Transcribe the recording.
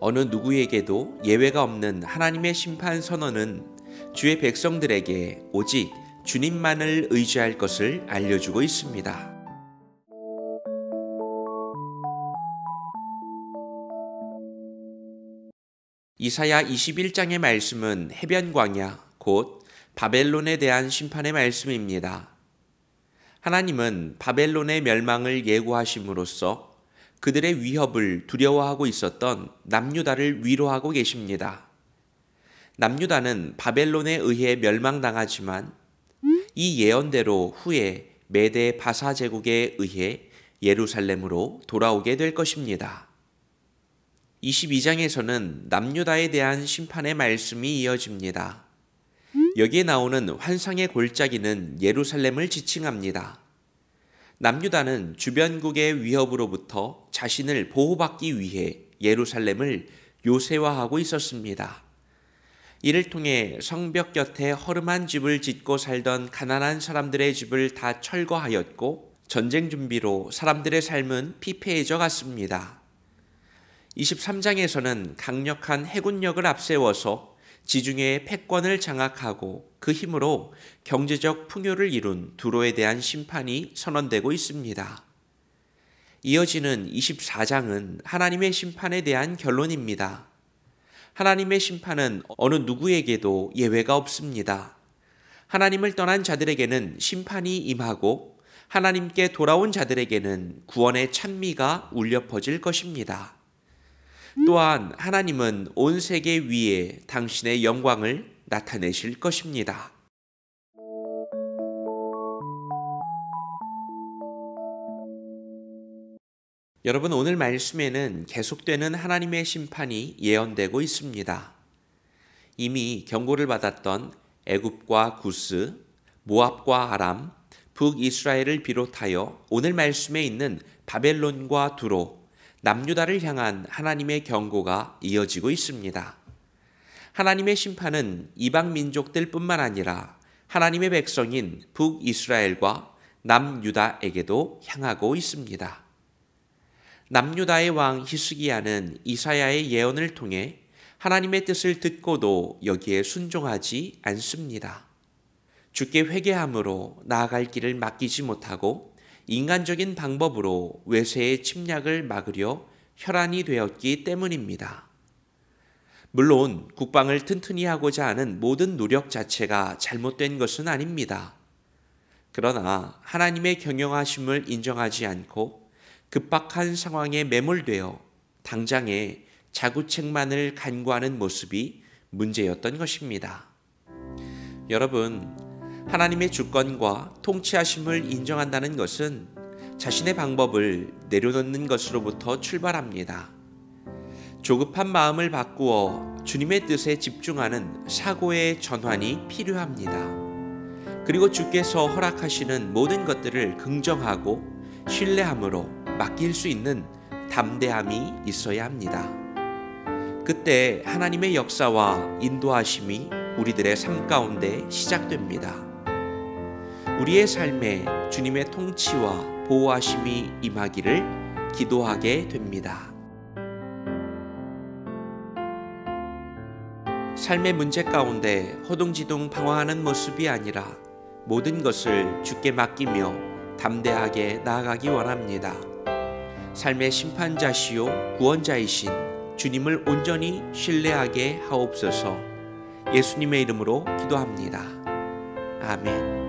어느 누구에게도 예외가 없는 하나님의 심판 선언은 주의 백성들에게 오직 주님만을 의지할 것을 알려주고 있습니다. 이사야 21장의 말씀은 해변 광야, 곧 바벨론에 대한 심판의 말씀입니다. 하나님은 바벨론의 멸망을 예고하심으로써 그들의 위협을 두려워하고 있었던 남유다를 위로하고 계십니다. 남유다는 바벨론에 의해 멸망당하지만 이 예언대로 후에 메대 바사 제국에 의해 예루살렘으로 돌아오게 될 것입니다. 22장에서는 남유다에 대한 심판의 말씀이 이어집니다. 여기에 나오는 환상의 골짜기는 예루살렘을 지칭합니다. 남유다는 주변국의 위협으로부터 자신을 보호받기 위해 예루살렘을 요새화하고 있었습니다. 이를 통해 성벽 곁에 허름한 집을 짓고 살던 가난한 사람들의 집을 다 철거하였고 전쟁 준비로 사람들의 삶은 피폐해져 갔습니다. 23장에서는 강력한 해군력을 앞세워서 지중해의 패권을 장악하고 그 힘으로 경제적 풍요를 이룬 두로에 대한 심판이 선언되고 있습니다. 이어지는 24장은 하나님의 심판에 대한 결론입니다. 하나님의 심판은 어느 누구에게도 예외가 없습니다. 하나님을 떠난 자들에게는 심판이 임하고 하나님께 돌아온 자들에게는 구원의 찬미가 울려 퍼질 것입니다. 또한 하나님은 온 세계 위에 당신의 영광을 나타내실 것입니다. 여러분, 오늘 말씀에는 계속되는 하나님의 심판이 예언되고 있습니다. 이미 경고를 받았던 애굽과 구스, 모압과 아람, 북이스라엘을 비롯하여 오늘 말씀에 있는 바벨론과 두로, 남유다를 향한 하나님의 경고가 이어지고 있습니다. 하나님의 심판은 이방 민족들뿐만 아니라 하나님의 백성인 북이스라엘과 남유다에게도 향하고 있습니다. 남유다의 왕 히스기야는 이사야의 예언을 통해 하나님의 뜻을 듣고도 여기에 순종하지 않습니다. 주께 회개함으로 나아갈 길을 맡기지 못하고 인간적인 방법으로 외세의 침략을 막으려 혈안이 되었기 때문입니다. 물론 국방을 튼튼히 하고자 하는 모든 노력 자체가 잘못된 것은 아닙니다. 그러나 하나님의 경영하심을 인정하지 않고 급박한 상황에 매몰되어 당장의 자구책만을 간구하는 모습이 문제였던 것입니다. 여러분, 하나님의 주권과 통치하심을 인정한다는 것은 자신의 방법을 내려놓는 것으로부터 출발합니다. 조급한 마음을 바꾸어 주님의 뜻에 집중하는 사고의 전환이 필요합니다. 그리고 주께서 허락하시는 모든 것들을 긍정하고 신뢰함으로 맡길 수 있는 담대함이 있어야 합니다. 그때 하나님의 역사와 인도하심이 우리들의 삶 가운데 시작됩니다. 우리의 삶에 주님의 통치와 보호하심이 임하기를 기도하게 됩니다. 삶의 문제 가운데 허둥지둥 방황하는 모습이 아니라 모든 것을 주께 맡기며 담대하게 나아가기 원합니다. 삶의 심판자시요 구원자이신 주님을 온전히 신뢰하게 하옵소서. 예수님의 이름으로 기도합니다. 아멘.